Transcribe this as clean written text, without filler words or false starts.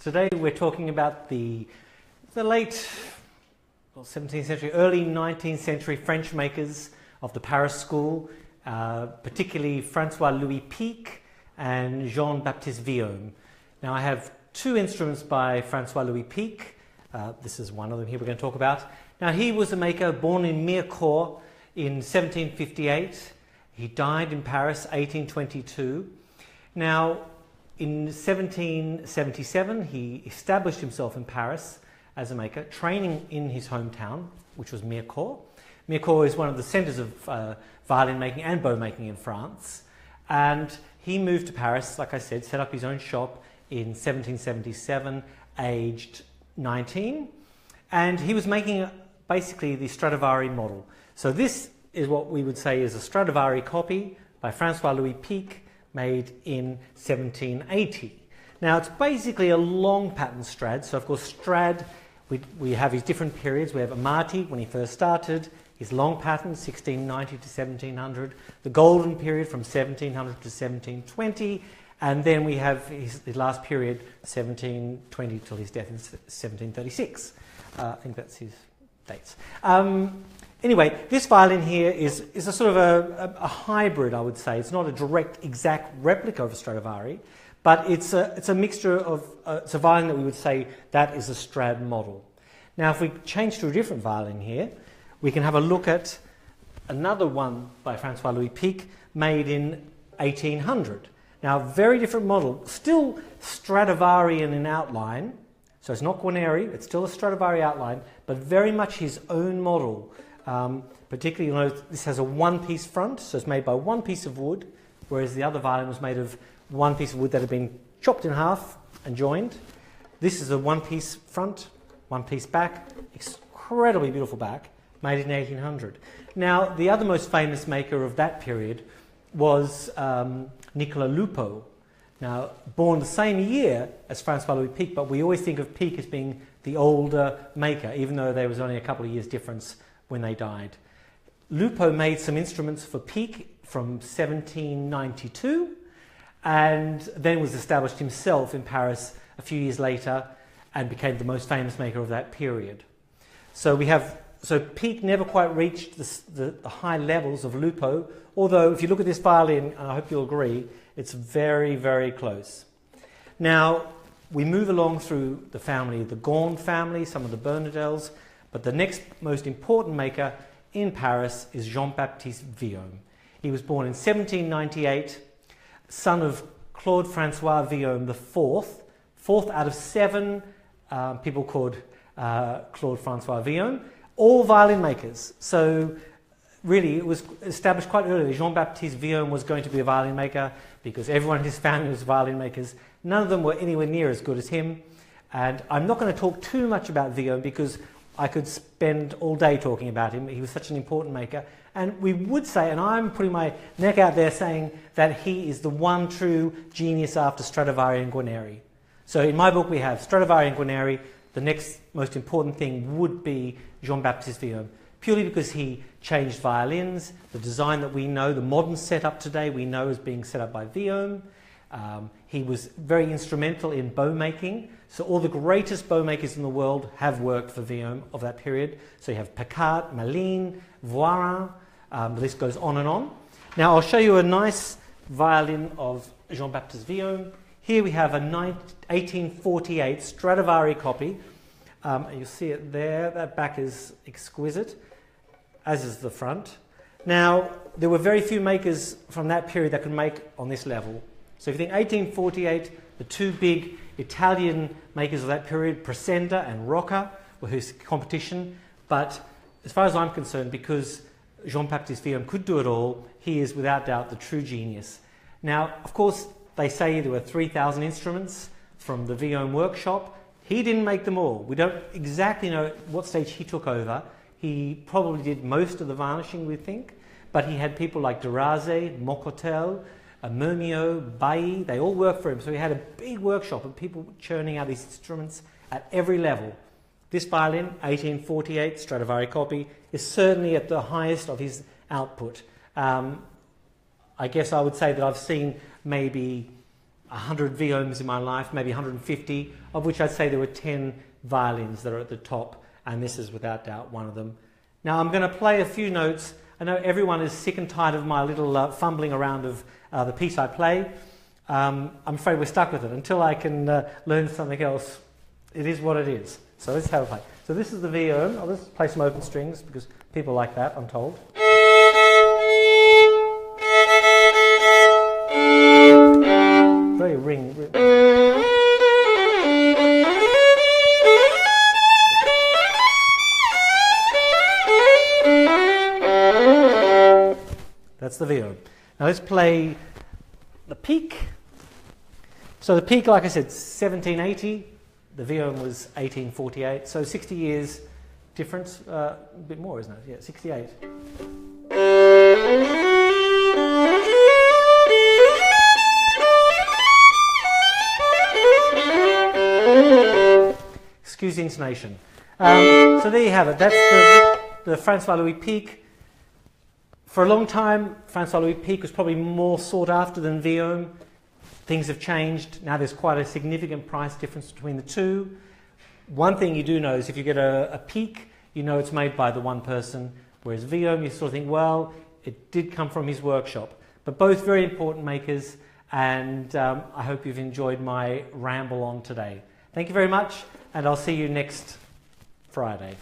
Today we're talking about the late 17th century, early 19th century French makers of the Paris school, particularly Francois Lui Peak and Jean-Baptiste Vuillaume. Now I have two instruments by Francois Lui Peak. This is one of them here we're going to talk about. Now he was a maker born in Mirecourt in 1758. He died in Paris 1822. Now in 1777 he established himself in Paris as a maker, training in his hometown, which was Mirecourt. Mirecourt is one of the centres of violin making and bow making in France. And he moved to Paris, like I said, set up his own shop in 1777, aged 19. And he was making basically the Stradivari model. So this is what we would say is a Stradivari copy by Francois Lui Peak, made in 1780. Now it's basically a long pattern Strad. So of course Strad, we have his different periods. We have Amati when he first started, his long pattern 1690 to 1700, the golden period from 1700 to 1720, and then we have his last period 1720 till his death in 1736. I think that's his dates. Anyway, this violin here is a sort of a hybrid, I would say. It's not a direct, exact replica of a Stradivari, but it's a mixture of, it's a violin that we would say that is a Strad model. Now, if we change to a different violin here, we can have a look at another one by Francois Lui Peak, made in 1800. Now, very different model, still Stradivarian in outline, so it's not Guarneri, it's still a Stradivari outline, but very much his own model. Particularly, you know, this has a one-piece front, so it's made by one piece of wood, whereas the other violin was made of one piece of wood that had been chopped in half and joined. This is a one-piece front, one-piece back, incredibly beautiful back, made in 1800. Now, the other most famous maker of that period was Nikola Lupo. Now, born the same year as Francois Lui Peak, but we always think of Peak as being the older maker, even though there was only a couple of years difference when they died. Lupo made some instruments for Pique from 1792 and then was established himself in Paris a few years later and became the most famous maker of that period. So Pique never quite reached the high levels of Lupo, although if you look at this violin, and I hope you'll agree, it's very, very close. Now, we move along through the family, the Gaunt family, some of the Bernardels, but the next most important maker in Paris is Jean-Baptiste Vuillaume. He was born in 1798, son of Claude Francois Vuillaume the fourth out of seven people called Claude Francois Vuillaume, all violin makers. So really it was established quite early. Jean-Baptiste Vuillaume was going to be a violin maker because everyone in his family was violin makers. None of them were anywhere near as good as him. And I'm not going to talk too much about Vuillaume because I could spend all day talking about him. He was such an important maker. And we would say, and I'm putting my neck out there saying that he is the one true genius after Stradivari and Guarneri. So in my book we have Stradivari and Guarneri. The next most important thing would be Jean-Baptiste Vuillaume, purely because he changed violins. The design that we know, the modern setup today, we know is being set up by Vuillaume. He was very instrumental in bow making. So all the greatest bow makers in the world have worked for Vuillaume of that period. So you have Pique, Malines, Violin, the list goes on and on. Now I'll show you a nice violin of Jean-Baptiste Vuillaume. Here we have a 1848 Stradivari copy. You'll see it there. That back is exquisite, as is the front. Now, there were very few makers from that period that could make on this level. So if you think 1848, the two big Italian makers of that period, Presenda and Rocca, were his competition. But as far as I'm concerned, because Jean-Baptiste Vuillaume could do it all, he is without doubt the true genius. Now, of course, they say there were 3,000 instruments from the Vuillaume workshop. He didn't make them all. We don't exactly know at what stage he took over. He probably did most of the varnishing, we think, but he had people like Deraze, Mocotel, Mermiot, Bailly, they all worked for him. So he had a big workshop of people churning out these instruments at every level. This violin, 1848 Stradivari copy, is certainly at the highest of his output. I guess I would say that I've seen maybe 100 Vuillaumes in my life, maybe 150, of which I'd say there were 10 violins that are at the top, and this is without doubt one of them. Now I'm going to play a few notes. I know everyone is sick and tired of my little fumbling around of the piece I play. I'm afraid we're stuck with it until I can learn something else. It is what it is. So let's have a play. So this is the Violin. I'll just play some open strings because people like that, I'm told. Very ring. That's the Violin. Now let's play the Pique. So the Pique, like I said, 1780. The Violin was 1848. So 60 years difference. A bit more, isn't it? Yeah, 68. Excuse the intonation. So there you have it. That's the Francois Lui Peak. For a long time, Francois Lui Peak was probably more sought after than Vuillaume. Things have changed. Now there's quite a significant price difference between the two. One thing you do know is if you get a Pique, you know it's made by the one person, whereas Vuillaume, you sort of think, well, it did come from his workshop. But both very important makers, and I hope you've enjoyed my ramble on today. Thank you very much, and I'll see you next Friday.